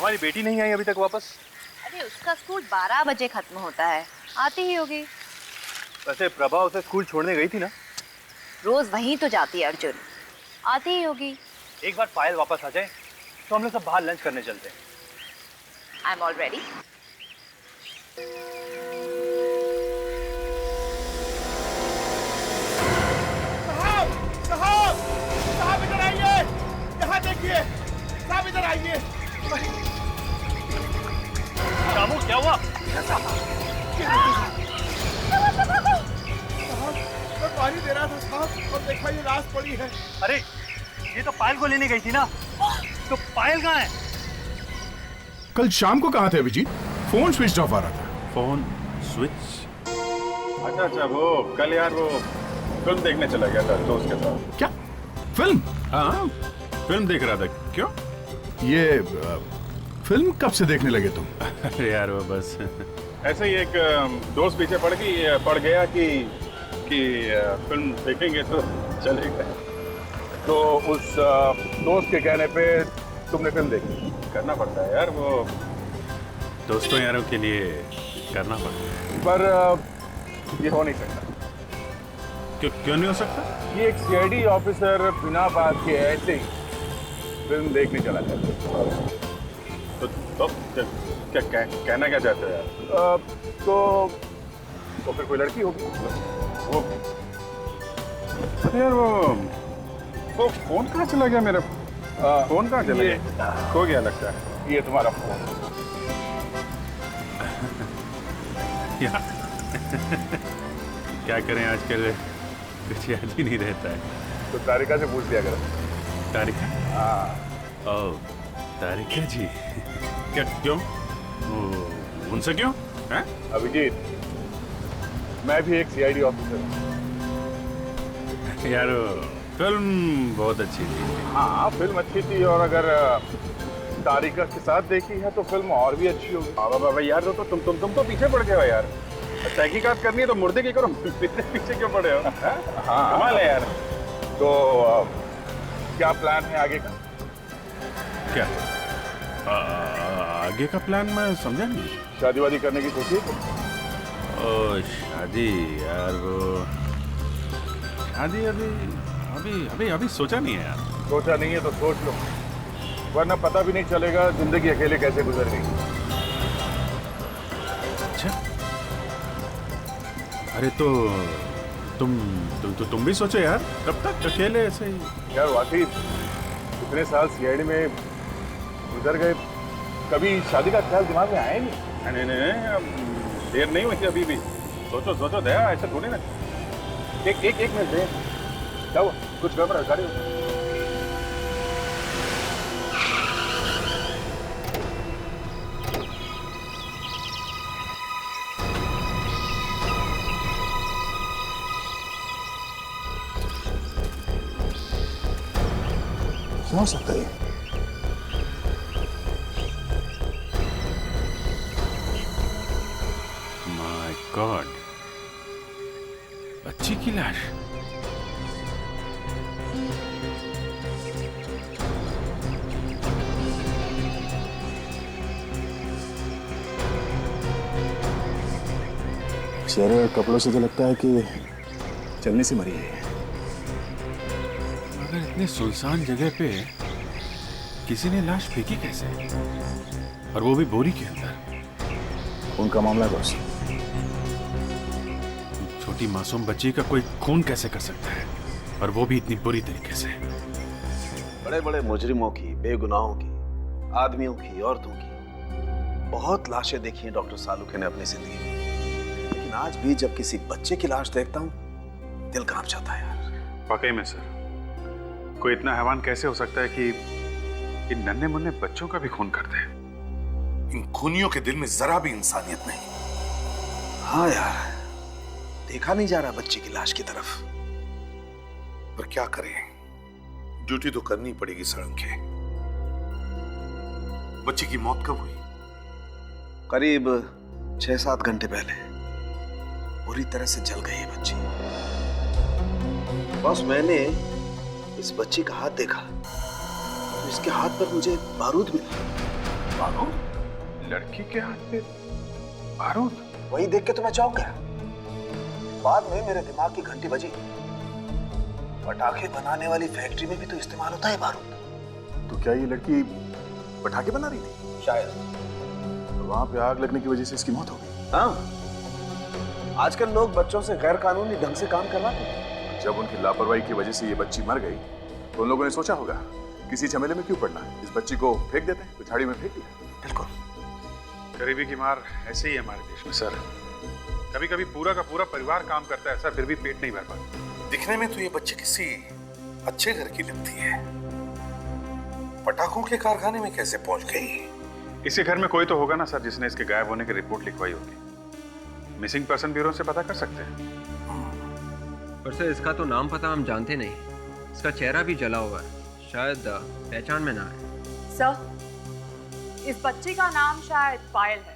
हमारी बेटी नहीं आई अभी तक वापस? अरे उसका स्कूल 12 बजे खत्म होता है, आती ही होगी। वैसे प्रभा उसे स्कूल छोड़ने गई थी ना? रोज वहीं तो जाती है अर्जुन, आती ही होगी। एक बार पायल वापस आ जाए तो हम लोग सब बाहर लंच करने चलते हैं। I am all ready. साहब इधर आइए, यहाँ देखिए, साहब इधर आइए। शामू क्या हुआ? साहब मैं पानी दे रहा था साहब, और देखा ये लाश पड़ी है। अरे ये तो पायल को लेने गई थी ना, तो पायल कहाँ है? कल शाम को कहाँ थे अभिजीत? फोन स्विच ऑफ आ रहा था। Phone switch? अच्छा वो कल यार वो फिल्म देखने चला गया था दोस्त के साथ। क्या फिल्म? हाँ, फिल्म देख रहा था। क्यों? ये फिल्म कब से देखने लगे तुम? अरे यार वो बस ऐसे ही एक दोस्त पीछे पड़ गया कि फिल्म देखेंगे तो चले गए। तो उस दोस्त के कहने पे तुमने फिल्म देखी। करना पड़ता है यार, वो दोस्तों यारों के लिए करना पड़ता है। पर ये हो नहीं सकता। क्यों नहीं हो सकता? ये एक सीआईडी ऑफिसर बिना बात के ऐसे ही फिल्म देखने चला जाता है। तो क्या कहना क्या चाहते हो यार? तो फिर कोई लड़की होगी वो। यार वो फोन कहाँ चला गया मेरा? फोन कहाँ चला गया? खो गया लगता है। ये तुम्हारा फोन? क्या करें, आजकल कुछ याद ही नहीं रहता है। तो तारिका से पूछ लिया करो। तारिका? हाँ। ओह, तारिका जी। क्या क्यों? उनसे क्यों? हैं? अभिजीत, मैं भी एक सीआईडी ऑफिसर हूँ। यार फिल्म बहुत अच्छी थी। हाँ फिल्म अच्छी थी, और अगर तारिका के साथ देखी है तो फिल्म और भी अच्छी होगी। बाबा यार तो तुम तो पीछे पड़ गए हो यार। तहकीकात करनी है तो मुर्दे की करो, पीछे क्यों पड़े हो? हाँ कमाल है यार। तो क्या प्लान है आगे का? क्या आगे का प्लान? मैं समझा नहीं। शादी वादी करने की सोची? ओ शादी यार, वो शादी अभी सोचा नहीं है यार। सोचा नहीं है तो सोच लो, वरना पता भी नहीं चलेगा जिंदगी अकेले कैसे गुजर गई। अच्छा, अरे तो तुम भी सोचो यार, कब तक अकेले ऐसे ही? यार वाकई इतने साल सीआईडी में गुजर गए, कभी शादी का ख्याल दिमाग में आया नहीं? नहीं, देर नहीं हुई अभी भी। सोचो दया, ऐसा थोड़ी ना। एक मिनट दे, क्या हुआ? कुछ गड़बड़ है गाड़ी? हो सकता है। माय गॉड, बच्ची की लाश। चेहरे और कपड़ों से तो लगता है कि चलने से मरी है। मगर इतने सुनसान जगह पे किसी ने लाश फेंकी कैसे? और वो भी बोरी के अंदर। उनका मामला बॉस। छोटी मासूम बच्ची का कोई खून कैसे कर सकता है, और वो भी इतनी बुरी तरीके से? बड़े बड़े मुजरिमों की, बेगुनाहों की, आदमियों की, औरतों की बहुत लाशें देखी हैं डॉक्टर सालुखे ने अपनी जिंदगी में, लेकिन आज भी जब किसी बच्चे की लाश देखता हूं दिल कांप जाता है यार। वाकई में सर, कोई इतना हैवान कैसे हो सकता है कि इन नन्हे मुन्ने बच्चों का भी खून कर दे? इन खूनियों के दिल में जरा भी इंसानियत नहीं। हाँ यार, देखा नहीं जा रहा बच्ची की लाश की तरफ। पर क्या करें, ड्यूटी तो करनी पड़ेगी सड़क के। बच्ची की मौत कब हुई? करीब 6-7 घंटे पहले बुरी तरह से जल गई है बच्ची। बॉस, मैंने इस बच्ची का हाथ देखा तो इसके हाथ पर मुझे बारूद मिला, बारूद? लड़की के हाथ पे बारूद? वही देख के तो मैं चौंक गया। बाद में मेरे दिमाग की घंटी बजी। पटाखे बनाने वाली फैक्ट्री में भी तो इस्तेमाल होता है बारूद। तो क्या ये लड़की पटाखे बना रही थी? शायद। तो वहां पे आग लगने की वजह से इसकी मौत हो गई। हाँ, आजकल लोग बच्चों से गैर कानूनी ढंग से काम करवाते हैं। जब उनकी लापरवाही की वजह से ये बच्ची मर गई तो उन लोगों ने सोचा होगा किसी झमेले में क्यों पड़ना, इस बच्ची को फेंक देते हैं, झाड़ी में फेंक दिया। बिल्कुल। गरीबी की मार ऐसे ही है हमारे देश में सर। कभी कभी पूरा का पूरा परिवार काम करता है सर, फिर भी पेट नहीं भर पाता। दिखने में तो ये बच्ची किसी अच्छे घर की लगती है, पटाखों के कारखाने में कैसे पहुंच गई? इसी घर में कोई तो होगा ना सर जिसने इसके गायब होने की रिपोर्ट लिखवाई होगी। मिसिंग पर्सन ब्यूरो से पता कर सकते हैं। पर सर इसका तो नाम पता हम जानते नहीं, इसका चेहरा भी जला हुआ है, शायद पहचान में ना आए। सर, इस बच्ची का नाम शायद पायल है।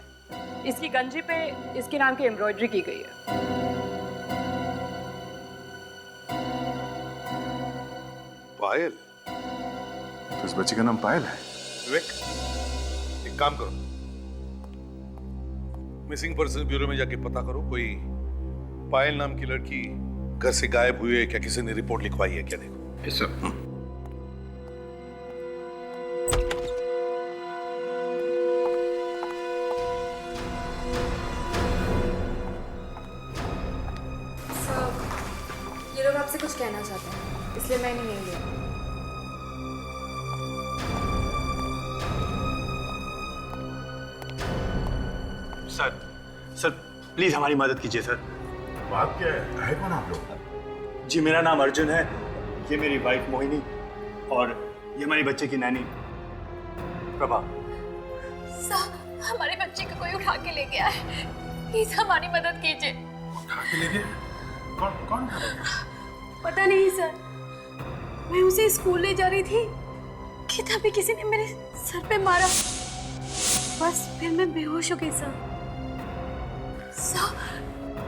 इसकी गंजी पे इसके नाम की एम्ब्रॉयडरी की गई है। पायल? तो इस बच्ची का नाम पायल है? विवेक, एक काम करो, मिसिंग पर्सन ब्यूरो में जाके पता करो कोई पायल नाम की लड़की घर से गायब हुई है क्या, किसी ने रिपोर्ट लिखवाई है क्या, देखो। Yes sir. ये लोग आपसे कुछ कहना चाहते हैं, इसलिए मैंने नहीं लिया। सर प्लीज हमारी मदद कीजिए सर। बात क्या है कौन आप लोग? जी मेरा नाम अर्जुन है, ये मेरी वाइफ मोहिनी और ये हमारी बच्चे की नैनी प्रभा। सर, हमारे बच्चे को कोई उठा के ले गया है, प्लीज हमारी मदद कीजिए। उठा के ले गए? कौन? पता नहीं सर, मैं उसे स्कूल ले जा रही थी कि तभी किसी ने मेरे सर पे मारा, बस फिर मैं बेहोश हो गई सर।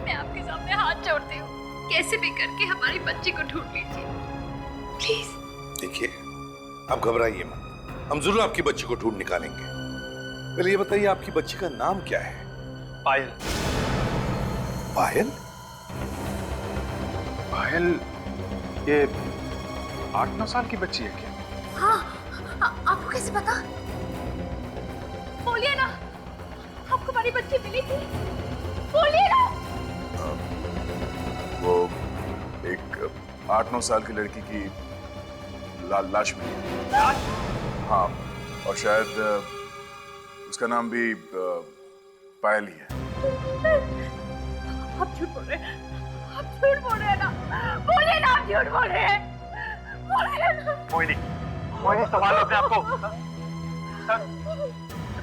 मैं आपके सामने हाथ जोड़ती हूँ, कैसे भी करके हमारी बच्ची को ढूंढ लीजिए प्लीज। देखिए, आप घबराइए मत, हम जरूर आपकी बच्ची को ढूंढ निकालेंगे। पहले ये बताइए आपकी बच्ची का नाम क्या है? पायल। पायल? पायल ये 8-9 साल की बच्ची है क्या? हाँ, आपको कैसे पता? बोलिए ना, आपको हमारी बच्ची मिली थी, बोलिए ना। वो एक 8-9 साल की लड़की की लाश मिली। हाँ, और शायद उसका नाम भी पायल ही है। आप झूठ बोल रहे हैं, आप झूठ बोल रहे हैं ना, बोलिए ना, आप झूठ बोल रहे हैं, बोलिए ना। मोहिनी संभालो अपने आपको। सर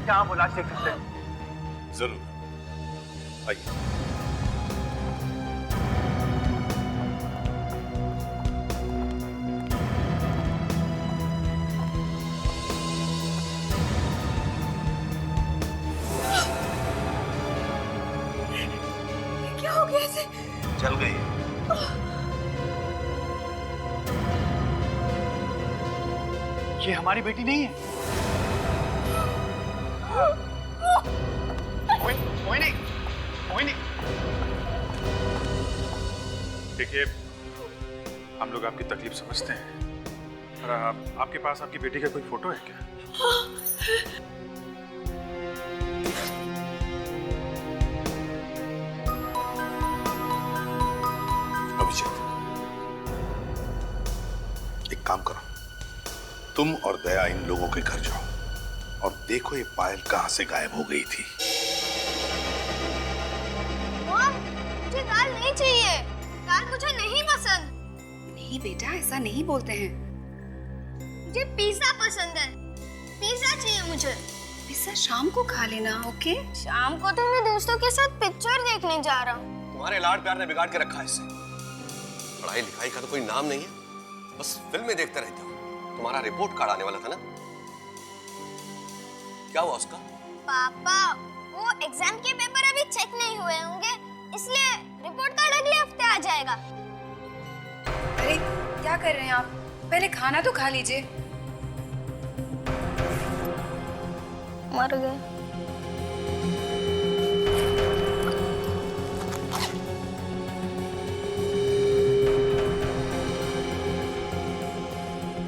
क्या हम वो लाश देख सकते हैं? जरूर, आइए। क्या हो गया इसे? चल गई। ये हमारी बेटी नहीं है। मोहिनी। देखिए, हम लोग आपकी तकलीफ समझते हैं, पर आपके पास आपकी बेटी का कोई फोटो है क्या? अभिजीत, एक काम करो, तुम और दया इन लोगों के घर जाओ और देखो ये पायल कहां से गायब हो गई थी। मुझे दाल नहीं चाहिए, दाल मुझे नहीं पसंद। नहीं बेटा, ऐसा नहीं बोलते हैं। मुझे पिज्जा पसंद है, पिज्जा चाहिए मुझे। पिज्जा शाम को खा लेना, ओके? शाम को तो मैं दोस्तों के साथ पिक्चर देखने जा रहा हूँ। तुम्हारे लाड प्यार ने बिगाड़ के रखा है इसे। पढ़ाई लिखाई का तो कोई नाम नहीं है, बस फिल्में देखते रहते हो। तुम्हारा रिपोर्ट कार्ड आने वाला था ना, क्या हुआ उसका? पापा, वो एग्जाम के पेपर अभी चेक नहीं हुए होंगे, इसलिए रिपोर्ट कार्ड अगले हफ्ते आ जाएगा। अरे क्या कर रहे हैं आप? पहले खाना तो खा लीजिए। मर गए।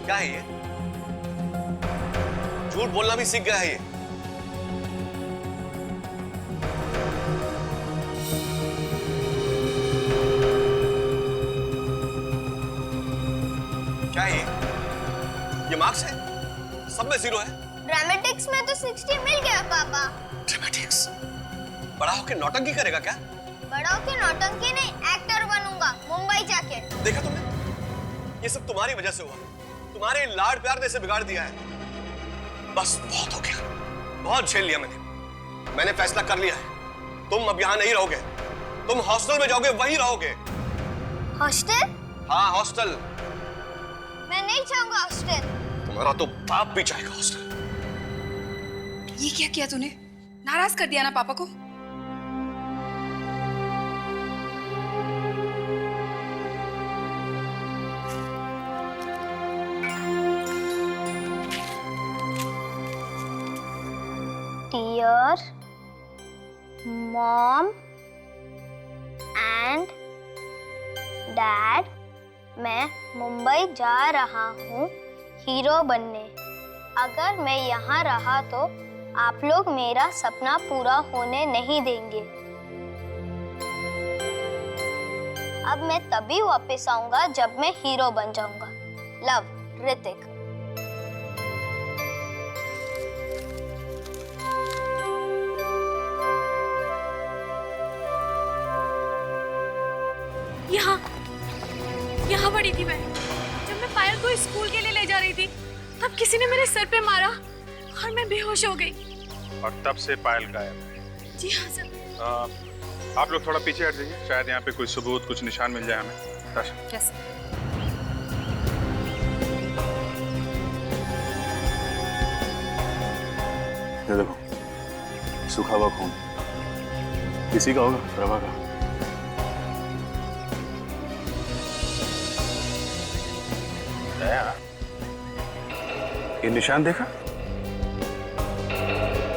क्या है ये? झूठ बोलना भी सीख गया है ये। क्या है ये मार्क्स है? सब में 0 है। ड्रामेटिक्स में तो 60 मिल गया पापा। ड्रामेटिक्स? बड़ा होकर नौटंकी करेगा क्या? बड़ा होकर नौटंकी नहीं, एक्टर बनूंगा मुंबई जाके। देखा तुमने? ये सब तुम्हारी वजह से हुआ। तुम्हारे लाड प्यार ने इसे बिगाड़ दिया है। बस बहुत हो गया, बहुत झेल लिया मैंने फैसला कर लिया है। तुम अब यहाँ नहीं रहोगे, तुम हॉस्टल में जाओगे, वहीं रहोगे। हॉस्टल? हाँ हॉस्टल। मैं नहीं चाहूंगा हॉस्टल। तुम्हारा तो बाप भी चाहेगा हॉस्टल। ये क्या किया तूने? नाराज कर दिया ना पापा को। Dear Mom and Dad, मैं मुंबई जा रहा हूँ हीरो बनने। अगर मैं यहाँ रहा तो आप लोग मेरा सपना पूरा होने नहीं देंगे। अब मैं तभी वापस आऊंगा जब मैं हीरो बन जाऊंगा। लव, ऋतिक। यहाँ पड़ी थी मैं। जब मैं पायल को स्कूल के लिए ले जा रही थी तब किसी ने मेरे सर पे मारा और मैं बेहोश हो गई। और तब से पायल गायब है। जी हाँ सर। आप लोग थोड़ा पीछे हट जाइए, शायद यहाँ पे कोई सबूत, कुछ निशान मिल जाए हमें। ताशा। यस। ये देखो, सूखा हुआ खून। किसी का होगा, प्रभा का। ये निशान देखा?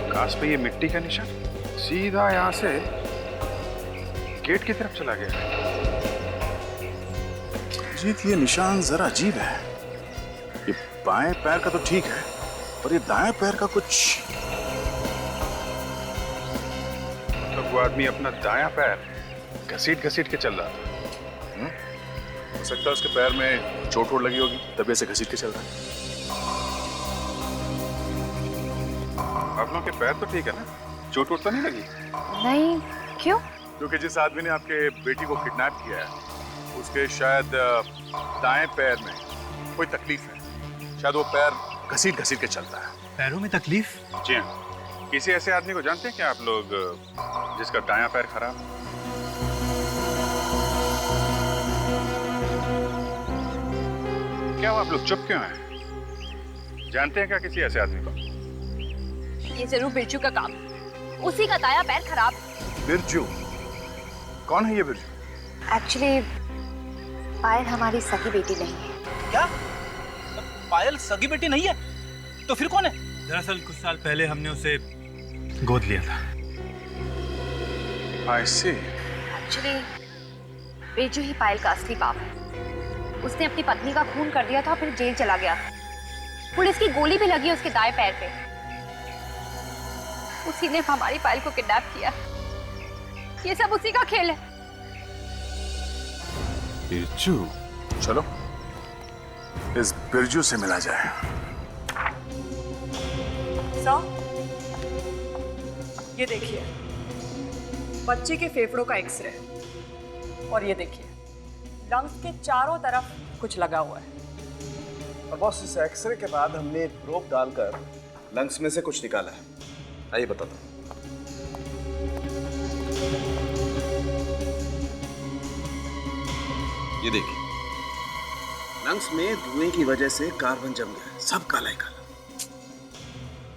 काश पे ये मिट्टी का निशान सीधा यहाँ से गेट की तरफ चला गया। जीत, ये निशान जरा अजीब है। ये बाएं पैर का तो ठीक है, पर ये दाएं पैर का कुछ। मतलब वो आदमी अपना दायां पैर घसीट के चल रहा था। हो सकता है उसके पैर में चोट वोट लगी होगी, तभी ऐसे घसीट के चल रहा है। आप लोगों के पैर तो ठीक है ना? चोट वोट तो नहीं लगी? नहीं, क्यों? क्योंकि जिस आदमी ने आपके बेटी को किडनैप किया है, उसके शायद दाएं पैर में कोई तकलीफ है। शायद वो पैर घसीट के चलता है। पैरों में तकलीफ? जी हाँ। किसी ऐसे आदमी को जानते हैं क्या आप लोग जिसका दायां पैर खराब है? क्या आप लोग चुप क्यों हैं? जानते हैं क्या किसी ऐसे आदमी को? ये जरूर बिरजू का काम। उसी का दाया पैर खराब। बिरजू? कौन है ये बिरजू? एक्चुअली पायल हमारी सगी बेटी नहीं है। क्या? पायल सगी बेटी नहीं है? तो फिर कौन है? दरअसल कुछ साल पहले हमने उसे गोद लिया था। I see. एक्चुअली बिरजू ही पायल का असली बाप है। उसने अपनी पत्नी का खून कर दिया था, फिर जेल चला गया। पुलिस की गोली भी लगी उसके दाएं पैर पे। उसी ने हमारी पायल को किडनैप किया। ये सब उसी का खेल है। बिरजू? चलो इस बिरजू से मिला जाए। ये देखिए, बच्चे के फेफड़ों का एक्सरे, और ये देखिए लंग्स के चारों तरफ कुछ लगा हुआ है। और बॉस, इस एक्सरे के बाद हमने प्रोब डालकर लंग्स में से कुछ निकाला है। आइए बताता हूं। ये देखिए, लंग्स में धुएं की वजह से कार्बन जम गया है, सब काला ही काला।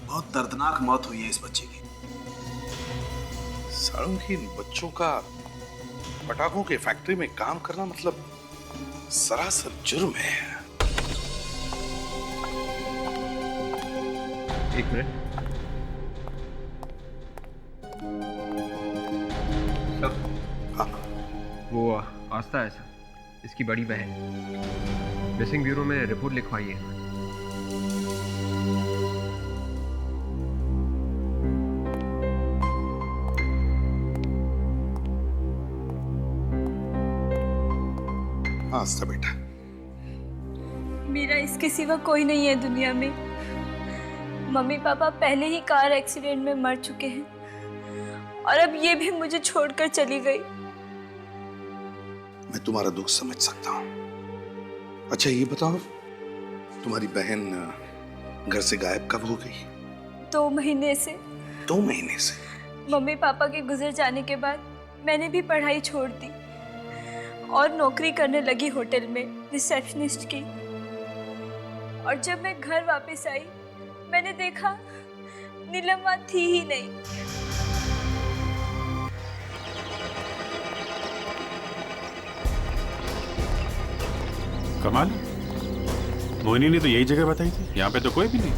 बहुत दर्दनाक मौत हुई है इस बच्चे की। सालों की बच्चों का पटाखों के फैक्ट्री में काम करना मतलब सरासर जुर्म है। एक मिनट। आस्था है सर, इसकी बड़ी बहन। मिसिंग ब्यूरो में रिपोर्ट लिखवाई है। आस्था बेटा, मेरा इसके सिवा कोई नहीं है दुनिया में। मम्मी पापा पहले ही कार एक्सीडेंट में मर चुके हैं और अब ये भी मुझे छोड़कर चली गई। मैं तुम्हारा दुख समझ सकता हूँ। अच्छा ये बताओ, तुम्हारी बहन घर से गायब कब हो गई? 2 महीने से। 2 महीने से? मम्मी पापा के गुजर जाने के बाद मैंने भी पढ़ाई छोड़ दी और नौकरी करने लगी होटल में रिसेप्शनिस्ट की। और जब मैं घर वापस आई, मैंने देखा नीलम्मा थी ही नहीं। कमाल, मोहिनी ने तो यही जगह बताई थी, यहाँ पे तो कोई भी नहीं।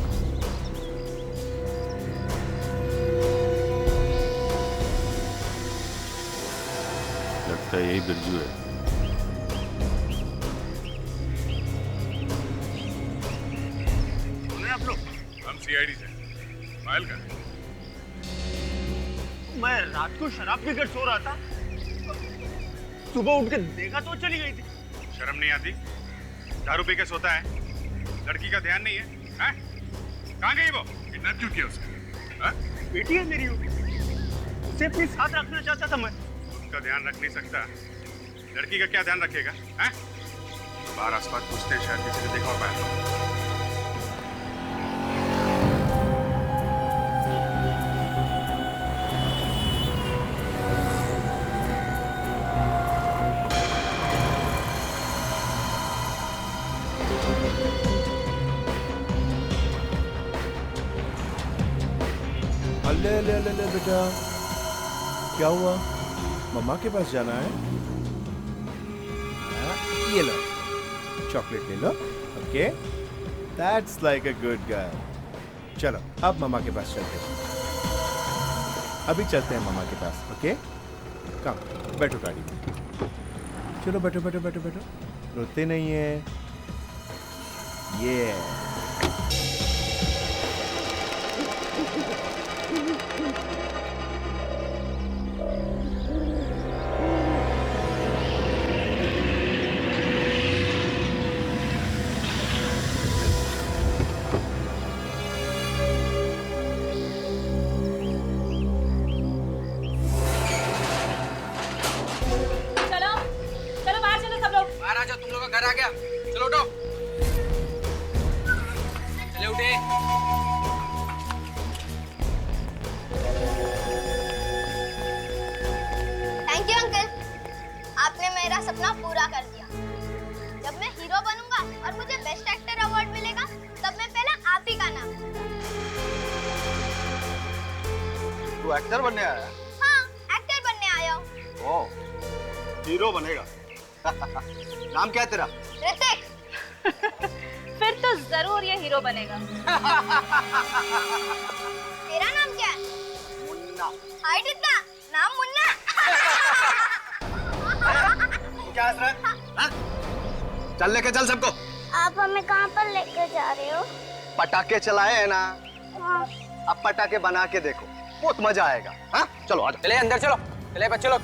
लगता है यही बिरजू है। आप लोग? हम सीआईडी से। फाइल का? मैं रात को शराब पीकर सो रहा था, सुबह उठ के देखा तो चली गई थी। शर्म नहीं आती? दारू पी के सोता है, लड़की का ध्यान नहीं है, हैं? कहाँ गई वो? किडनैप क्यों किया उसने? बेटी है मेरी, उसे अपने साथ रखना चाहता था मैं। उसका ध्यान रख नहीं सकता, लड़की का क्या ध्यान रखेगा? हैं? बाहर आसपास पूछते हैं, शायद किसी ने देखा हो पाया। ले ले ले ले बेटा, क्या हुआ? मम्मा के पास जाना है? ये लो, चॉकलेट ले लो। Okay, that's like a good girl. चलो अब मम्मा के पास चलते हैं। अभी चलते हैं मम्मा के पास। ओके, कम बैठो गाड़ी में। चलो बैठो बैठो बैठो बैठो, रोते नहीं है। ये घर आ गया, चलो उठो। चले उठे। थैंक यू अंकल, आपने मेरा सपना पूरा कर दिया। जब मैं हीरो बनूंगा और मुझे बेस्ट एक्टर अवार्ड मिलेगा, तब मैं पहले आप ही का नाम लूंगा। तू एक्टर बनने आया? हाँ, एक्टर बनने आया हूँ। ओह, हीरो बनेगा। नाम क्या है तेरा? ऋतिक। फिर तो जरूर ये हीरो बनेगा। तेरा नाम क्या है? मुन्ना। हाइट इतना, नाम मुन्ना। क्या हंस रहा है? हाँ? चल लेके चल सबको। आप हमें कहाँ पर लेकर जा रहे हो? पटाखे चलाए हैं ना? हाँ। अब पटाखे बना के देखो, बहुत मजा आएगा। हाँ? चलो आ जाओ। चले अंदर चलो, चले बच्चे लोग,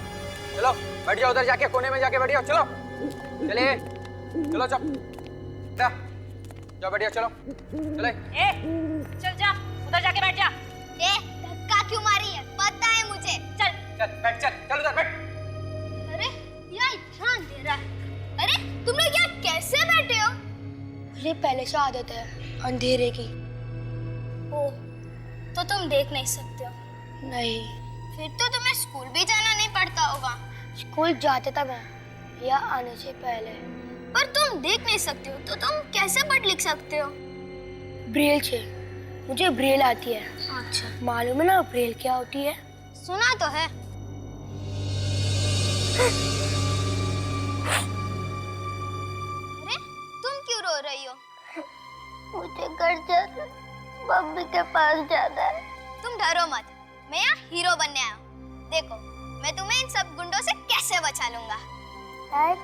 चलो बैठ जाओ उधर जाके, कोने में जाके बैठ जाओ। चलो चलिए, चलो जाओ बैठ जाओ, चलो चले। ए, चल जा, उधर जाके बैठ जा। ए, धक्का क्यों मारी है? पता है मुझे। चल चल बैठ, चल उधर बैठ। अरे यहाँ इतना अंधेरा है। अरे तुम लोग यहाँ कैसे बैठे हो? अरे पहले से आदत है अंधेरे की। ओह, तो तुम देख नहीं सकते हो? नहीं। फिर तो तुम्हें स्कूल भी जाना नहीं पड़ता होगा। स्कूल जाते था मैं, यहाँ आने से पहले। पर तुम देख नहीं सकते हो, तो तुम कैसे पढ़ लिख सकते हो? ब्रेल से, मुझे ब्रेल आती है। अच्छा, मालूम है ना ब्रेल क्या होती है? सुना तो है। अरे तुम क्यों रो रही हो? मुझे घर जाना, मम्मी के पास जाना है। तुम डरो मत, मैं यहाँ हीरो बनने आया हूँ। देखो मैं तुम्हें इन सब गुंडों से कैसे बचा लूंगा। डैड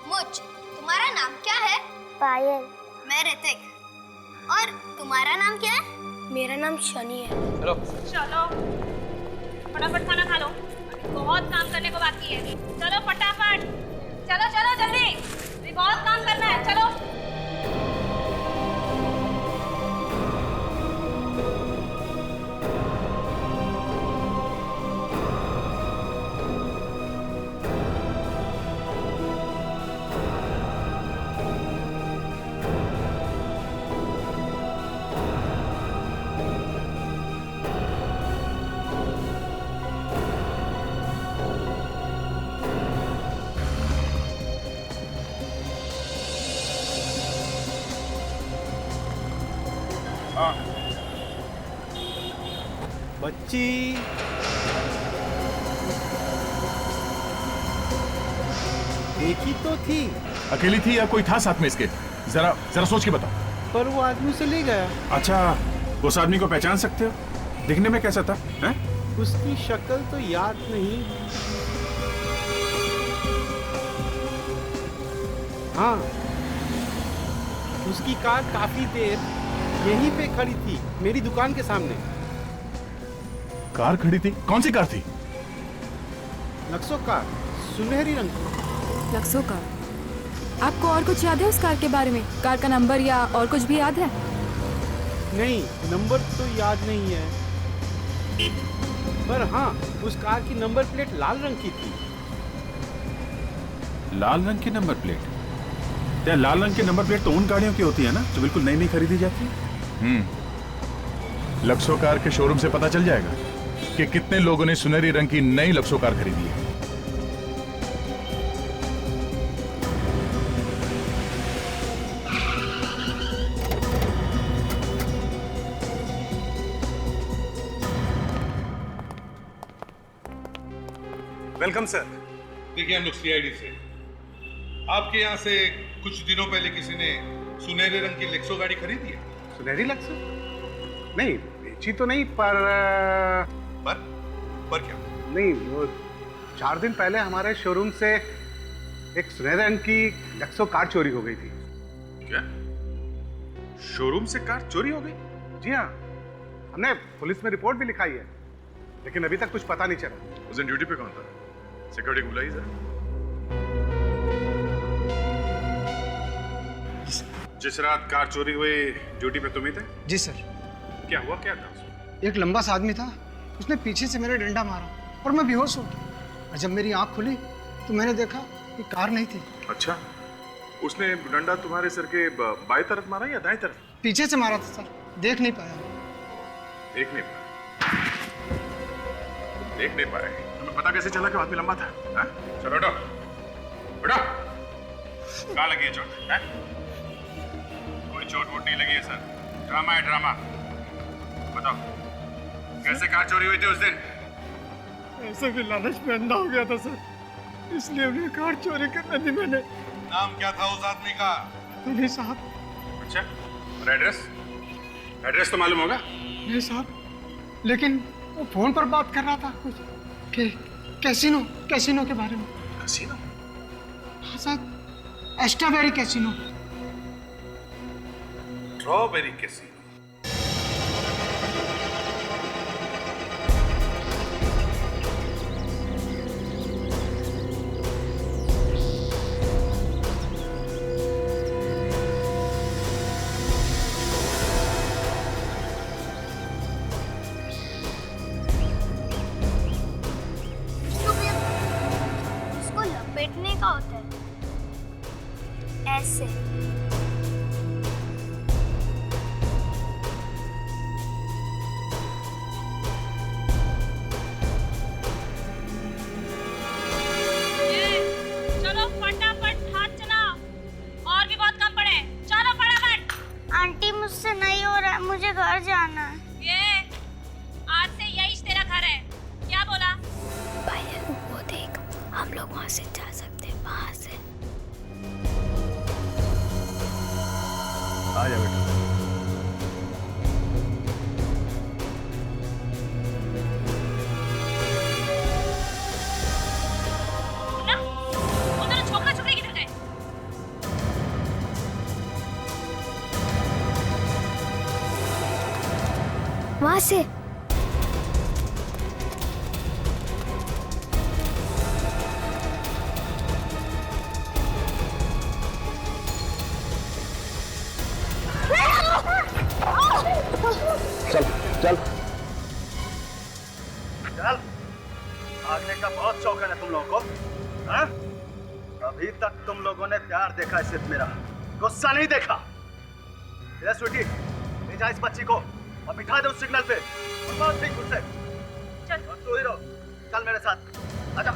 मुझ तुम्हारा नाम क्या है? पायल। मैं ऋतिक। और तुम्हारा नाम क्या है? मेरा नाम शनि है। चलो चलो फटाफट खाना खा लो, अभी बहुत काम करने को बाकी है। चलो फटाफट, चलो चलो जल्दी, अभी बहुत काम करना है। चलो बच्ची देखी तो थी, अकेली थी या कोई था साथ में इसके? जरा जरा सोच के बताओ। पर वो आदमी उसे ले गया। अच्छा, उस आदमी को पहचान सकते हो? दिखने में कैसा था? हैं? उसकी शक्ल तो याद नहीं। हाँ, उसकी कार काफी देर यहीं पे खड़ी थी, मेरी दुकान के सामने। कार खड़ी थी? कौन सी कार थी? नक्सो कार, सुनहरी रंग की। लक्सो कार? आपको और कुछ याद है उस कार के बारे में? कार का नंबर या और कुछ भी याद है? नहीं, नंबर तो याद नहीं है, पर हाँ, उस कार की नंबर प्लेट लाल रंग की थी। लाल रंग की नंबर प्लेट? यार, लाल रंग की नंबर प्लेट तो उन गाड़ियों की होती है ना जो बिल्कुल नई नई खरीदी जाती है। लक्सो कार के शोरूम से पता चल जाएगा कि कितने लोगों ने सुनहरी रंग की नई लक्सो कार खरीदी है। Welcome sir. देखिए, हम लोग सीआईडी से, आपके यहाँ से कुछ दिनों पहले किसी ने सुनहरे रंग की लेक्सो गाड़ी खरीदी है। सुनहरी लक्ष्य? नहीं, बेची तो नहीं, पर क्या? नहीं, वो 4 दिन पहले हमारे शोरूम से एक सुनहरे रंग की लक्सो कार चोरी हो गई थी। क्या? शोरूम से कार चोरी हो गई? जी हाँ, हमने पुलिस में रिपोर्ट भी लिखाई है, लेकिन अभी तक कुछ पता नहीं चला। उस दिन ड्यूटी पे कौन था? सिक्योरिटी बुलाई सर। जिस रात कार चोरी हुई ड्यूटी पे तुम ही थे? जी सर। क्या हुआ, क्या था उसमें? एक लंबा सा आदमी था, उसने पीछे से मेरे डंडा मारा और मैं बेहोश हो गया। और जब मेरी आंख खुली तो मैंने देखा कि कार नहीं थी। अच्छा, उसने डंडा तुम्हारे सर के बाएं तरफ मारा या दाएं तरफ? पीछे से मारा था सर, देख नहीं पाया। देख नहीं पाए? देख नहीं पाए? तुम्हें पता कैसे चला कि आदमी लंबा था? हाँ? चलो बेटो, बेटो, कहाँ लगी है चोट? है? कोई चोट वोट नहीं लगी है सर, ड्रामा है ड्रामा। बताओ, कैसे कार चोरी हुई थी उस दिन? ऐसे भी लालच में अंधा हो गया था सर, इसलिए उन्हें कार चोरी करने दी मैंने। नाम क्या था उस आदमी का? नहीं साहब। अच्छा, और एड्रेस? एड्रेस तो मालूम होगा? नहीं साहब, लेकिन वो फोन पर बात कर रहा था कुछ कैसीनो के बारे में। कैसीनो? हाँ sir, strawberry casino. Strawberry casino? इसको लपेटने का होता है, ऐसे। चलो फटाफट हाथ चलाओ, और भी बहुत काम पड़े हैं। चलो फटाफट। आंटी मुझसे नहीं हो रहा है, मुझे घर जाना है। ये आज से यही तेरा घर है, क्या बोला? पायल, वो देख, हम लोग वहाँ से जा सकते हैं, वहाँ से। आ जा बेटा। ना, वो तेरा छोकरा वहां से। चल चल चल, भागने का बहुत शौक है ना तुम लोगों को? हाँ? अभी तक तुम लोगों ने प्यार देखा है सिर्फ मेरा, गुस्सा नहीं देखा। ये स्वीटी, ले जा इस बच्ची को और बिठा दे उस सिग्नल पे। और बहुत ठीक गुस्से। चल। और तू हीरो, चल मेरे साथ, आजा।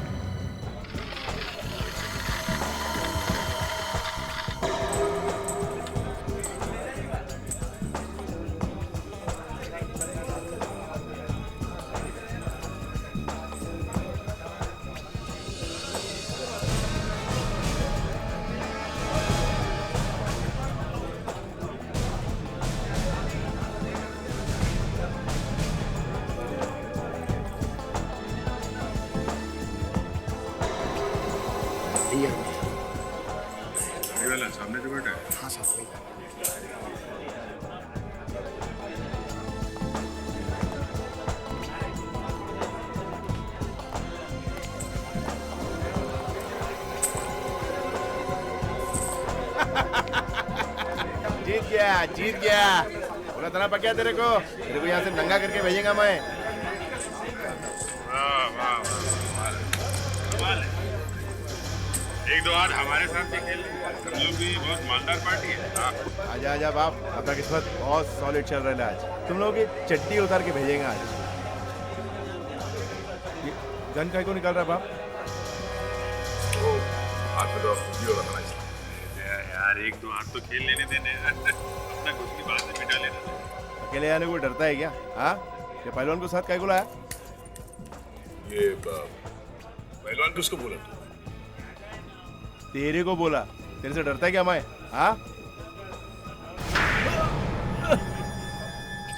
सामने जो बैठा है। हाँ सर। जीत गया बोला था ना पक्या तेरे को यहाँ से नंगा करके भेजेगा मैं। वाह वाह वाह, एक दो आज हमारे साथ भी खेल, हम लोग भी बहुत मालदार पार्टी है। आजा आजा बाप, अपना किस्मत बहुत सॉलिड चल रहा है आज। तुम लोग की चट्टी उतार के भेजेंगे आज। ये गन का को निकाल रहा बाप? यार एक दो हाथ तो खेल लेने देने, अपना कुछ की बात से मिटा लेना। अकेले आने को डरता है क्या? हाँ, ये पहलवान को साथ काय को लाया? ये पहलवान किसको बोला तू? तेरे को बोला। तेरे से डरता है क्या मैं? हाँ?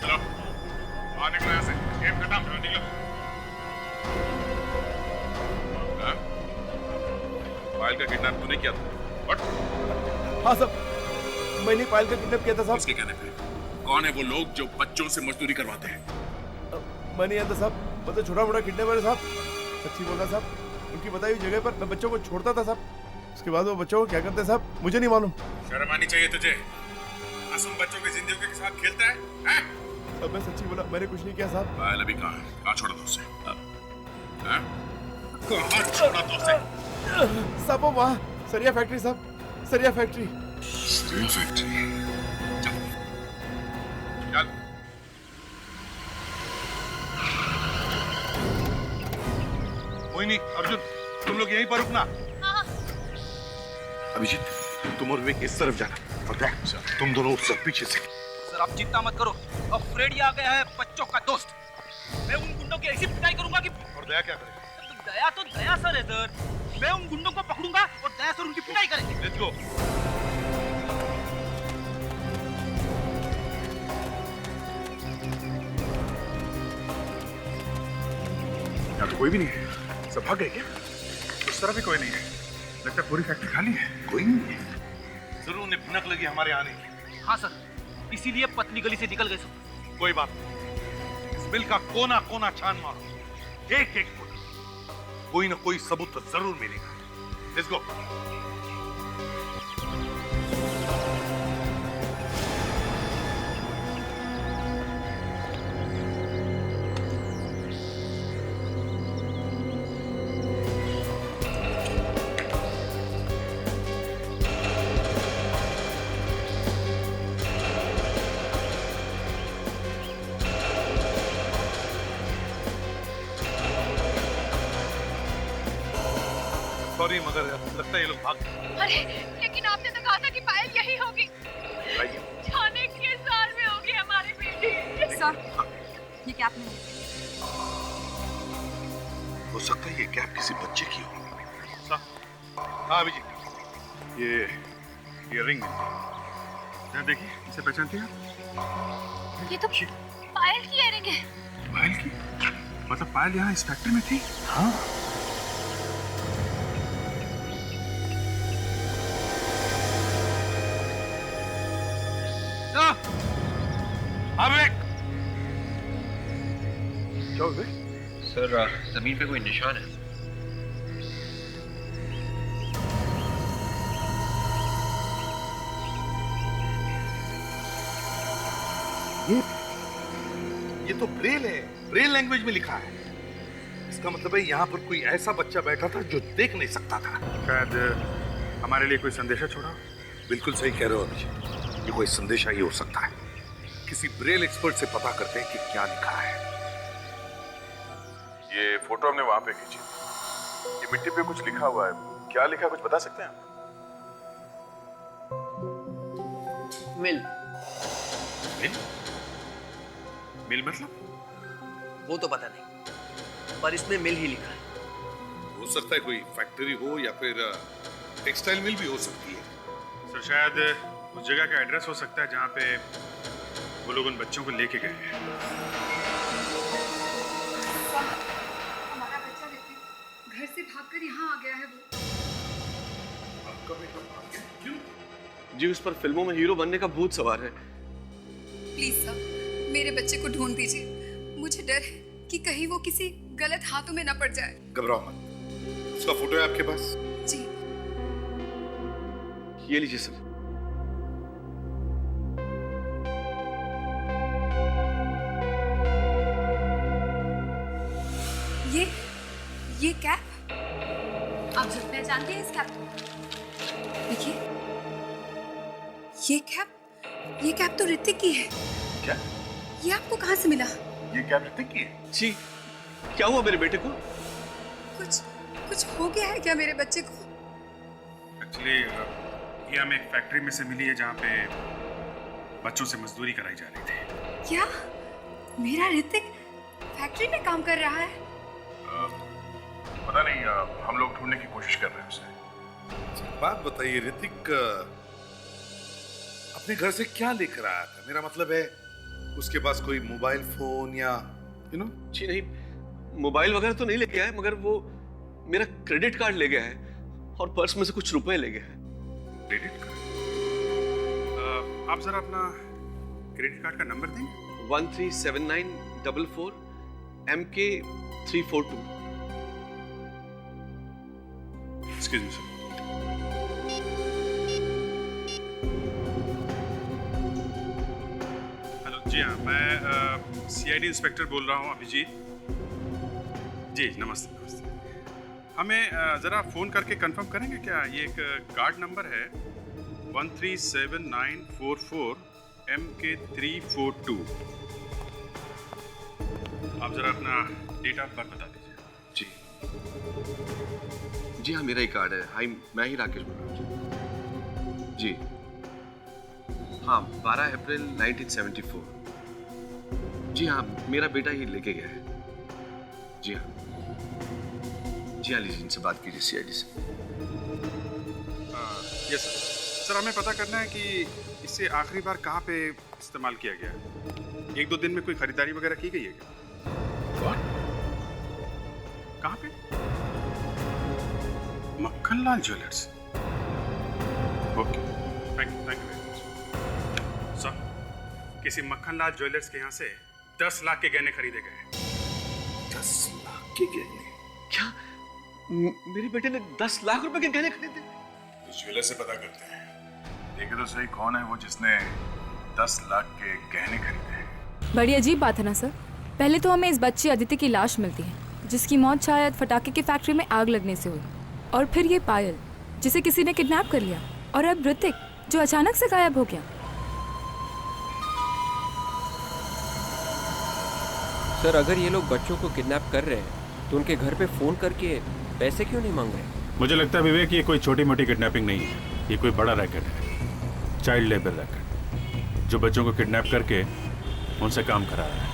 चलो बाहर निकलो यहाँ से, गेम खत्म, चलो निकलो। हाँ? पायल का किडनैप तूने किया था? हाँ सब, मैंने पायल का किडनैप किया था साहब। उसके कहने पे कौन है वो लोग जो बच्चों से मजदूरी करवाते हैं? मैं नहीं जानता साहब, मतलब छोटा मोटा किडनैपर है साहब। सच्ची बोल रहा साहब, उनकी बताई हुई जगह पर मैं बच्चों को छोड़ता था साहब। उसके बाद वो बच्चों को क्या करते साहब मुझे नहीं मालूम। शर्म आनी चाहिए तुझे, मासूम बच्चों की जिंदगी के साथ खेलता है, हैं? अब मैं सच्ची बोला, मैंने कुछ नहीं किया साहब। पायल अभी कहाँ है? कहाँ छोड़ा था उसे? हैं? कहाँ छोड़ा था उसे? साहब वो वहाँ सरिया फैक्ट्री साहब, सरिया फैक्ट्री। Steel factory. चल। कोई नहीं अर्जुन, तुम लोग यहीं पर रुकना। अभिजीत तुम और विवेक इस तरफ जाना और देख तुम दोनों उस पीछे से। सर आप चिंता मत करो, अब फ्रेडी आ गया है बच्चों का दोस्त। मैं उन गुंडों की ऐसी पिटाई करूंगा कि। और दया क्या करेगा? दया तो दया सर है सर, मैं उन गुंडों को पकड़ूंगा और दया सर उनकी पिटाई करेंगे। Let's go. यहाँ तो कोई भी नहीं है, सब भाग गए क्या? उस तरफ भी कोई नहीं है, लगता है पूरी फैक्ट्री खाली है, कोई नहीं है। जरूर उन्हें भनक लगी हमारे आने की। हाँ सर, इसीलिए पतली गली से निकल गए सब। कोई बात नहीं, इस बिल का कोना कोना छान मारो, एक एक फुट, कोई ना कोई सबूत तो जरूर मिलेगा। Let's go. सॉरी मगर लगता है ये लोग भाग गए। अरे लेकिन आपने तो कहा था कि पायल यही होगी। जाने के साल में होगी हमारी बेटी। सर, ये कैप में हो सकता है ये कैप किसी बच्चे की हो। हाँ अभिजीत, ये रिंग यहाँ देखिए, इसे पहचानते हैं? ये तो पायल की इयरिंग है। पायल की? मतलब पायल यहाँ इस फैक्ट्री में थी? हाँ। अब एक क्या हो गया? सर जमीन पे कोई निशान है। ये तो ब्रेल है, ब्रेल लैंग्वेज में लिखा है। इसका मतलब है यहाँ पर कोई ऐसा बच्चा बैठा था जो देख नहीं सकता था। शायद हमारे लिए कोई संदेशा छोड़ा। बिल्कुल सही कह रहे हो अभिजीत, ये कोई संदेशा ही हो सकता है। किसी ब्रेल एक्सपर्ट से पता करते हैं कि क्या लिखा है। ये फोटो हमने वहां पे खींची। ये मिट्टी पे कुछ लिखा हुआ है, क्या लिखा है कुछ बता सकते हैं आप? मिल। मिल? मिल मतलब? वो तो पता नहीं, पर इसमें मिल ही लिखा है। हो सकता है कोई फैक्ट्री हो या फिर टेक्सटाइल मिल भी हो सकती है। सर शायद उस जगह का एड्रेस हो सकता है जहाँ पे वो लोग उन बच्चों को लेके गए हैं। हमारा बच्चा घर से भागकर यहाँ आ गया है। वो आपका बेटा भाग गया? क्यों? जी उस पर फिल्मों में हीरो बनने का भूत सवार है। प्लीज सर, मेरे बच्चे को ढूंढ दीजिए। मुझे डर है कि कहीं वो किसी गलत हाथों में न पड़ जाए। घबराओ मत, उसका फोटो है आपके पास? जी। ये लीजिए सर। ये कैप आप जब पहचानते हैं इस कैप को? देखिए ये कैप तो ऋतिक की है। क्या? ये आपको कहाँ से मिला? ये कैप ऋतिक की है? जी क्या हुआ मेरे बेटे को? कुछ हो गया है क्या मेरे बच्चे को? एक्चुअली ये हमें एक फैक्ट्री में से मिली है जहाँ पे बच्चों से मजदूरी कराई जा रही थी। क्या मेरा ऋतिक फैक्ट्री में काम कर रहा है? पता नहीं, हम लोग ढूंढने की कोशिश कर रहे हैं उसे। बात बताइए, ऋतिक अपने घर से क्या लेकर आया था? मेरा मतलब है उसके पास कोई मोबाइल फोन या जी नहीं, मोबाइल वगैरह तो नहीं लेके आया, मगर वो मेरा क्रेडिट कार्ड ले गया है और पर्स में से कुछ रुपए ले गया है। Credit card? आप जरा अपना क्रेडिट कार्ड का नंबर देंगे? 137944 MK342। Excuse me sir. Hello, जी हाँ, मैं CID इंस्पेक्टर बोल रहा हूँ, अभिजीत। जी नमस्ते नमस्ते। हमें ज़रा फ़ोन करके कंफर्म करेंगे क्या? ये एक कार्ड नंबर है 137944 MK342। आप ज़रा अपना डेट ऑफ बर्थ बता दीजिए। जी हाँ, मेरा ही कार्ड है। हाई, मैं ही राकेश बोल रहा हूँ जी। हाँ, 12 अप्रैल 1974। जी हाँ, मेरा बेटा ही लेके गया है। जी हाँ, जी हाँ, लीजिए, इनसे बात कीजिए CID से। यस सर, हमें पता करना है कि इसे आखिरी बार कहाँ पे इस्तेमाल किया गया है। 1-2 दिन में कोई खरीदारी वगैरह की गई है क्या? कहाँ पे? Makhanlal jewellers. Okay, thank you very much sir. किसी मक्खनलाल ज्वेलर्स के यहाँ से 10 लाख के गहने खरीदे गए। 10 लाख के गहने? क्या मेरे बेटे ने 10 लाख रुपए के गहने खरीदे? तो ज्वेलर से पता करते हैं। देखे तो सही कौन है वो जिसने 10 लाख के गहने खरीदे हैं। बड़ी अजीब बात है ना सर। पहले तो हमें इस बच्चे अदिति की लाश मिलती है जिसकी मौत शायद फटाके की फैक्ट्री में आग लगने से हुई, और फिर ये पायल जिसे किसी ने किडनैप कर लिया, और अब ऋतिक जो अचानक से गायब हो गया। सर अगर ये लोग बच्चों को किडनैप कर रहे हैं तो उनके घर पे फोन करके पैसे क्यों नहीं मांग रहे? मुझे लगता है विवेक ये कोई छोटी मोटी किडनैपिंग नहीं है, ये कोई बड़ा रैकेट है, चाइल्ड लेबर रैकेट, जो बच्चों को किडनैप करके उनसे काम करा रहा है।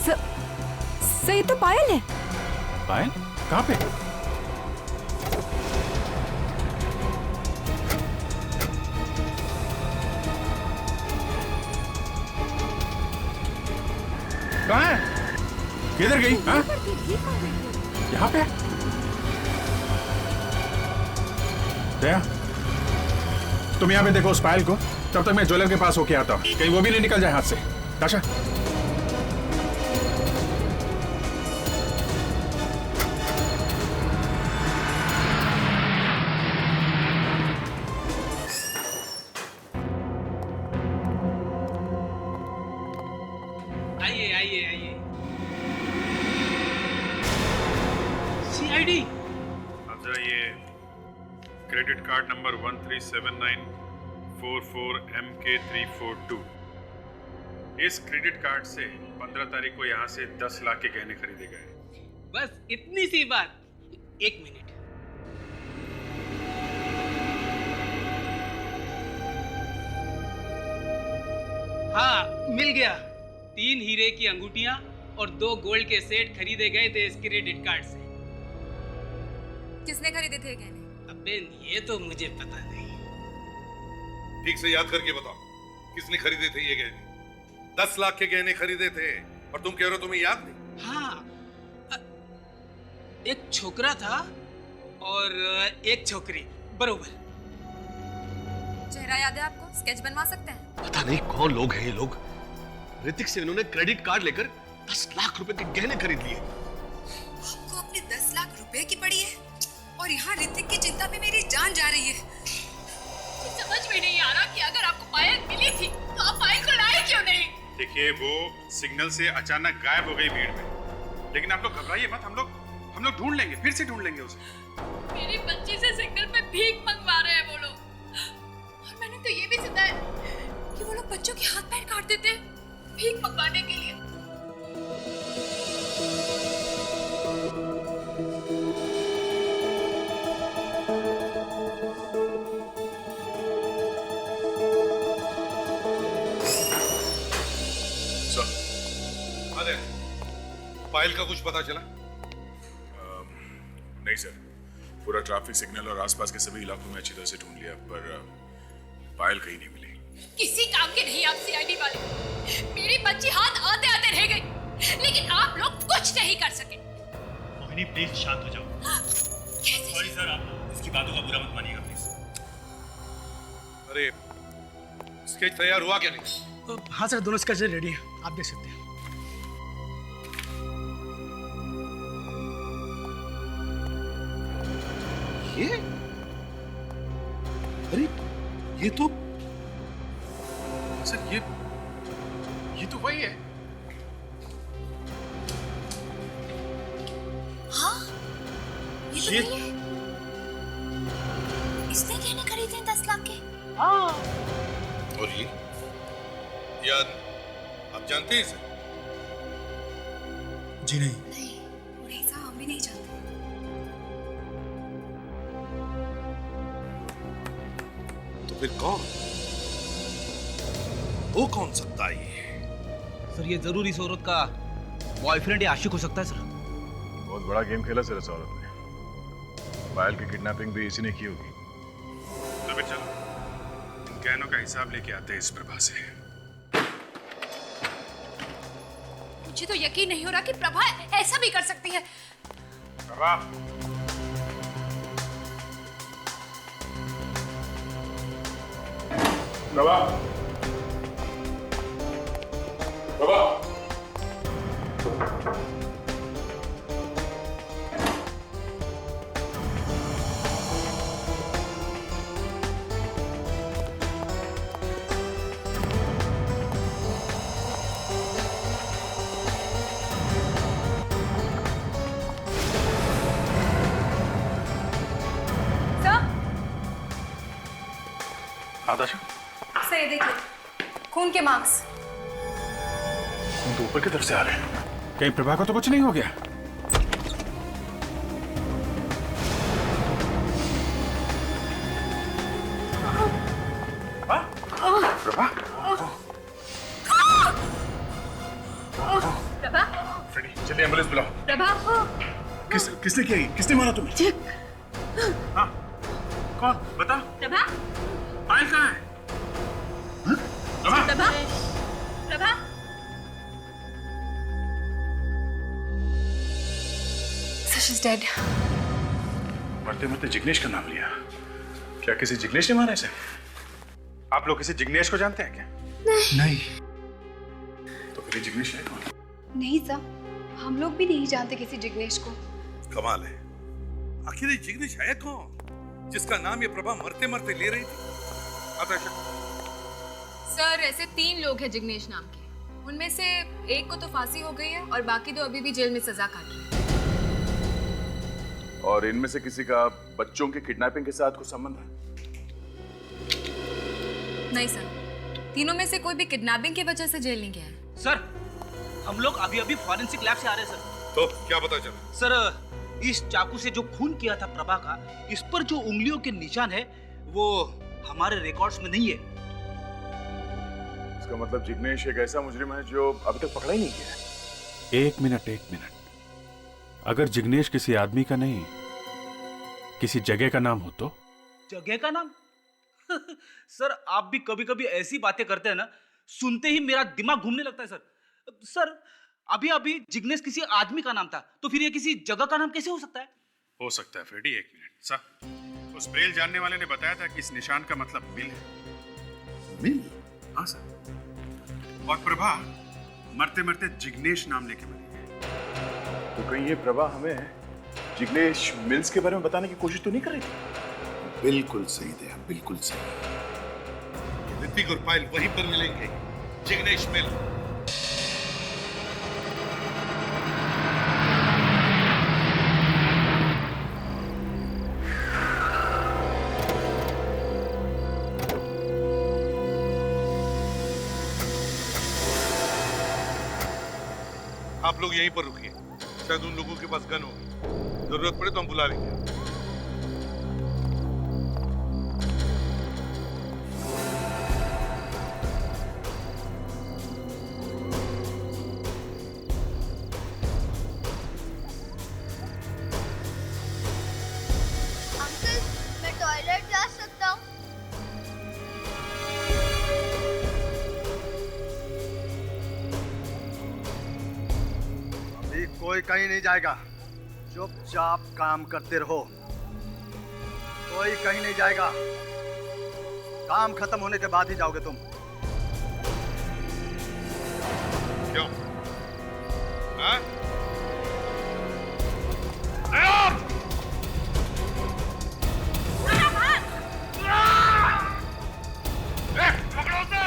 सर ये तो पायल है। पायल? कहाँ पे? कहाँ है? किधर गई? हाँ? यहाँ पे? दया, तुम यहाँ पे देखो उस पायल को, तब तक मैं ज्वेलर के पास होके आता हूँ, कहीं वो भी नहीं निकल जाए हाथ से। ताशा, आइए आइए आइए। सीआईडी। अब जरा ये क्रेडिट कार्ड नंबर 137944MK342, इस क्रेडिट कार्ड से 15 तारीख को यहाँ से 10 लाख के गहने खरीदे गए। बस इतनी सी बात। 1 मिनट। हाँ, मिल गया। 3 हीरे की अंगूठियां और 2 गोल्ड के सेट खरीदे गए थे इस क्रेडिट कार्ड से। किसने खरीदे थे गहने? अबे ये तो मुझे पता नहीं। ठीक से याद करके बताओ, किसने खरीदे थे ये गहने? 10 लाख के गहने खरीदे थे और तुम कह रहे हो तुम्हें याद नहीं? हाँ, एक छोकरा था और एक छोकरी, बरोबर। चेहरा याद है आपको? स्केच बनवा सकते हैं? पता नहीं कौन लोग हैं ये लोग। ऋतिक से इन्होंने क्रेडिट कार्ड लेकर 10 लाख रुपए के गहने खरीद लिए। आपको अपने 10 लाख रुपए की पड़ी है और यहाँ ऋतिक की चिंता में मेरी जान जा रही है। समझ में नहीं आ रहा कि अगर आपको पायल मिली थी तो आप पायल को लाए क्यों नहीं? देखिए, वो सिग्नल से अचानक गायब हो गई भीड़ में, लेकिन आप लोग घबराइए मत, हम लोग ढूंढ लेंगे, फिर से ढूंढ लेंगे उसे। मेरी बच्ची से सिग्नल पे भीख मंगवा रहे हैं वो लोग। और मैंने तो ये भी सुना है कि वो लोग बच्चों के हाथ पैर काट देते हैं भीख मंगवाने के लिए। अरे, पायल का कुछ पता चला? नहीं सर, पूरा ट्रैफिक सिग्नल और आसपास के सभी इलाकों में अच्छी तरह से ढूंढ लिया, पर पायल कहीं नहीं मिली। किसी काम के नहीं आप सीआईडी वाले। मेरी बच्ची हाथ आते आते रह गई, लेकिन आप लोग कुछ नहीं कर सके। मोहिनी प्लीज शांत हो जाओ। सॉरी सर, आप इसकी बातों का बुरा मत मानिएगा प्लीज। अरे, स्केच तैयार हुआ क्या नहीं? हाँ सर, दोनों स्केच रेडी है, आप देख सकते हैं। ये? अरे, ये तो सर, ये तो वही है। हाँ, ये तो वही है। इसने गहने खरीदे हैं 10 लाख के। हाँ। और ये याद आप जानते हैं सर? जी नहीं। नहीं, साहब हम भी नहीं जानते। तो फिर कौन? वो कौन सकता है ये? सर, ये जरूर इस औरत का बॉयफ्रेंड या आशिक हो सकता है सर। बहुत बड़ा गेम खेला सर इस औरत ने। पायल की किडनैपिंग भी इसी ने की होगी। तो फिर चलो, इन गहनों का हिसाब लेके आते हैं इस प्रभा से। मुझे तो यकीन नहीं हो रहा कि प्रभा ऐसा भी कर सकती है। प्रभा, प्रभा, प्रभा, आदाशा, सर ये देखिए, खून के मार्क्स। तुम तो ऊपर की तरफ से आ रहे हैं। कहीं प्रभा को तो कुछ नहीं हो गया? प्रभा, प्रभा, फ्रेडी, जल्दी एम्बुलेंस बुलाओ। प्रभा, किसने किया ये? किसने मारा तुम्हें? हाँ, कौन? बता। प्रभा, पायल कहाँ है? प्रभा, प्रभा, प्रभा। She's dead. मरते मरते जिग्नेश का नाम लिया। क्या किसी जिग्नेश ने मारा इसे? आप लोग किसी जिग्नेश को जानते हैं क्या? नहीं। तो फिर ये जिग्नेश है कौन? नहीं सर, हम लोग भी नहीं जानते किसी जिग्नेश को। कमाल है, आखिर ये जिग्नेश है कौन जिसका नाम ये प्रभा मरते मरते ले रही थी? आताशा, सर ऐसे 3 लोग हैं जिग्नेश नाम के। उनमें से एक को तो फांसी हो गई है और बाकी 2 अभी भी जेल में सजा काट रहे हैं। और इनमें से किसी का बच्चों के किडनैपिंग के साथ कुछ संबंध है? नहीं सर, तीनों में से कोई भी किडनैपिंग की वजह से जेल नहीं गया है। सर, हम लोग अभी फॉरेंसिक लैब से आ रहे हैं सर। तो क्या पता चला? सर, इस चाकू से जो खून किया था प्रभा का, इस पर जो उंगलियों के निशान है वो हमारे रिकॉर्ड्स में नहीं है। इसका मतलब जिग्नेश एक ऐसा मुजरिम है जो अभी तक पकड़ा ही नहीं गया है। एक मिनट। अगर जिग्नेश किसी आदमी का नहीं, किसी जगह का नाम हो तो? जगह का नाम? सर, आप भी कभी कभी ऐसी बातें करते हैं ना, सुनते ही मेरा दिमाग घूमने लगता है सर। सर, अभी जिग्नेश किसी आदमी का नाम था, तो फिर ये किसी जगह का नाम कैसे हो सकता है? हो सकता है फ्रेडी। एक मिनट सर, उस ब्रेल जानने वाले ने बताया था कि इस निशान का मतलब मिल है। मिल? हाँ सर। और प्रभा मरते मरते जिग्नेश नाम लेके मरी है। तो कहीं ये प्रभा हमें जिग्नेश मिल्स के बारे में बताने की कोशिश तो नहीं कर रही थी? बिल्कुल सही दया, बिल्कुल सही। ऋतिक और पायल वहीं पर मिलेंगे, जिग्नेश मिल। आप लोग यहीं पर रुकिए, शायद उन लोगों के पास गन होगी, जरूरत पड़े तो हम बुला लेंगे। अंकल, मैं टॉयलेट जा सकता हूँ? अभी कोई कहीं नहीं जाएगा, चुपचाप काम करते रहो। कोई कहीं नहीं जाएगा, काम खत्म होने के बाद ही जाओगे तुम। क्यों? हाँ? पकड़ो उसे!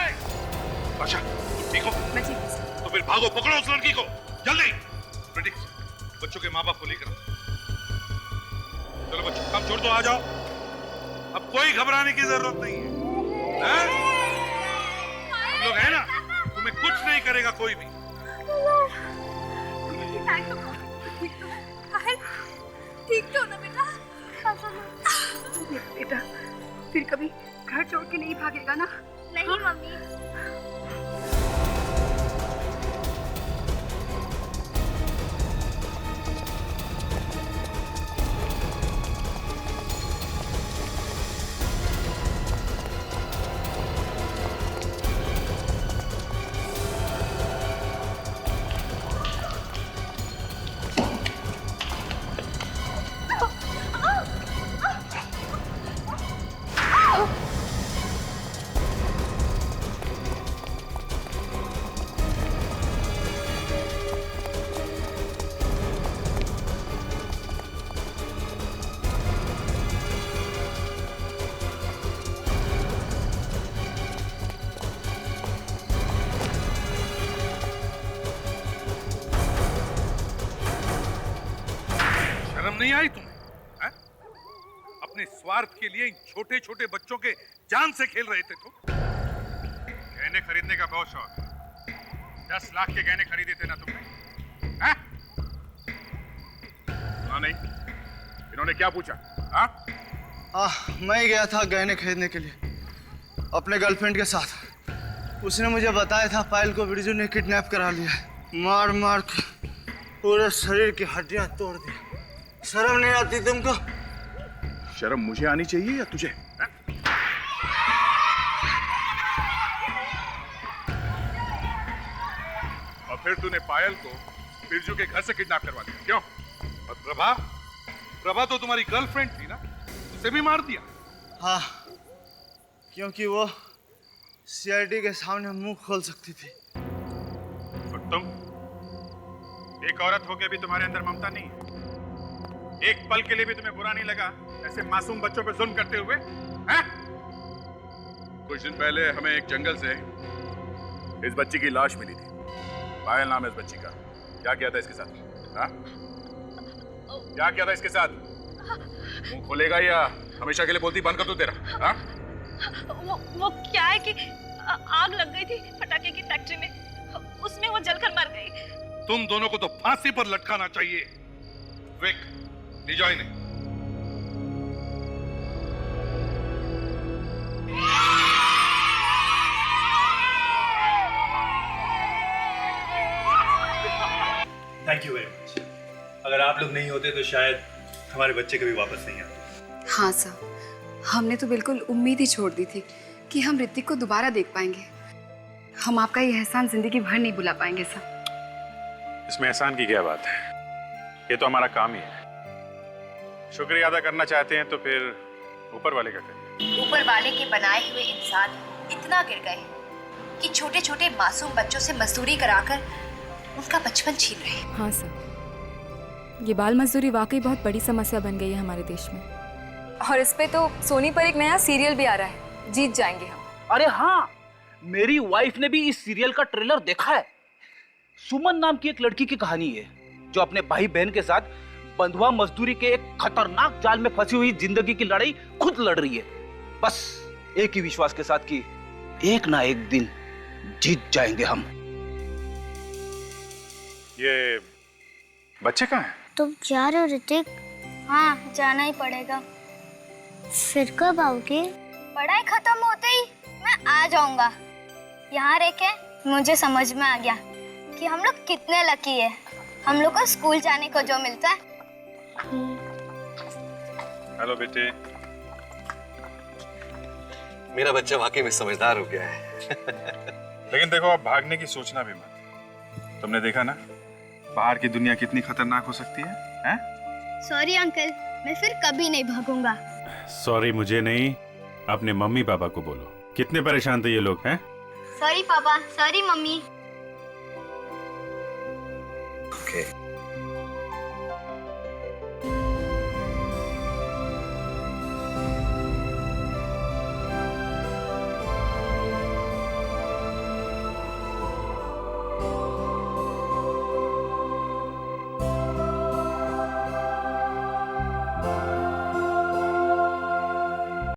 अच्छा, तुम ठीक हो? मैं ठीक हूँ। तो फिर भागो, पकड़ो उस लड़की को, जल्दी! प्रेडिक्स, बच्चों के माँ बाप को लेकर आओ। चलो बच्चों, काम छोड़ दो, आ जाओ। अब कोई घबराने की जरूरत नहीं है, हैं? हम लोग हैं ना, तुम्हें कुछ नहीं करेगा कोई भी। ठीक तो ना बेटा? बेटा, फिर कभी घर छोड़ के नहीं भागेगा ना? नहीं मम्मी। शर्म नहीं आई तुम्हें? हैं? अपने स्वार्थ के लिए इन छोटे छोटे बच्चों के जान से खेल रहे थे तुम। गहने खरीदने का बहुत शौक है। 10 लाख के गहने खरीदे थे ना तुमने? हैं? हाँ नहीं, इन्होंने क्या पूछा? हाँ? मैं गया था गहने खरीदने के लिए अपने गर्लफ्रेंड के साथ। उसने मुझे बताया था पायल को बिरजू ने किडनैप करा लिया है। मार मार के पूरे शरीर की हड्डियां तोड़ दी। शर्म नहीं आती तुमको? शर्म मुझे आनी चाहिए या तुझे? और फिर तूने पायल को बिरजू के घर से किडनैप करवा दिया, क्यों? और प्रभा तो तुम्हारी गर्लफ्रेंड थी ना, उसे भी मार दिया? हाँ, क्योंकि वो सीआईडी के सामने मुंह खोल सकती थी। और तुम? एक औरत होके भी तुम्हारे अंदर ममता नहीं है? एक पल के लिए भी तुम्हें बुरा नहीं लगा ऐसे मासूम बच्चों पे जुल्म करते हुए? हैं? कुछ दिन पहले हमें एक जंगल से इस बच्ची की लाश मिली थी। पायल नाम है इस बच्ची का। क्या किया था इसके साथ? हाँ? क्या किया था इसके साथ? मुंह खोलेगा या हमेशा के लिए बोलती बंद कर दूं तेरा? हाँ? वो क्या है कि आग लग गई थी पटाखे की फैक्ट्री में, उसमें वो जलकर मर गई। तुम दोनों को तो फांसी पर लटकाना चाहिए। विक, ले जाओ इन्हें। Thank you very much. अगर आप लोग नहीं होते तो शायद हमारे बच्चे कभी वापस नहीं आते। हाँ सर, हमने तो बिल्कुल उम्मीद ही छोड़ दी थी कि हम ऋतिक को दोबारा देख पाएंगे। हम आपका ये एहसान जिंदगी भर नहीं भुला पाएंगे सर। इसमें एहसान की क्या बात है? ये तो हमारा काम ही है। शुक्रिया अदा करना चाहते हैं तो फिर ऊपर वाले का करिए। ऊपर वाले के बनाए हुए इंसान इतना गिर गए कि छोटे छोटे मासूम बच्चों से मजदूरी कराकर उनका बचपन छीन रहे। हाँ सर, ये बाल मजदूरी वाकई बहुत बड़ी समस्या बन गई है हमारे देश में। और इस पे तो सोनी पर एक नया सीरियल भी आ रहा है, जीत जाएंगे हम। अरे हाँ, मेरी वाइफ ने भी इस सीरियल का ट्रेलर देखा है। सुमन नाम की एक लड़की की कहानी है जो अपने भाई बहन के साथ बंधुआ मजदूरी के एक खतरनाक जाल में फंसी हुई जिंदगी की लड़ाई खुद लड़ रही है, बस एक ही विश्वास के साथ कि एक ना एक दिन जीत जाएंगे हम। ये बच्चे कहाँ हैं? तुम जा रहे हो ऋतिक? हाँ, जाना ही पड़ेगा। फिर कब आओगे? पढ़ाई खत्म होते ही मैं आ जाऊंगा। यहाँ रह के मुझे समझ में आ गया कि हम लोग कितने लकी है। हम लोग को स्कूल जाने को जो मिलता है। हेलो बेटे। मेरा बच्चा वाकई में समझदार हो गया है। लेकिन देखो, अब भागने की सोचना भी मत। तुमने देखा ना बाहर की दुनिया कितनी खतरनाक हो सकती है, हैं? सॉरी अंकल, मैं फिर कभी नहीं भागूंगा। सॉरी मुझे नहीं, अपने मम्मी पापा को बोलो। कितने परेशान थे ये लोग, हैं? सॉरी पापा, सॉरी मम्मी। ओके।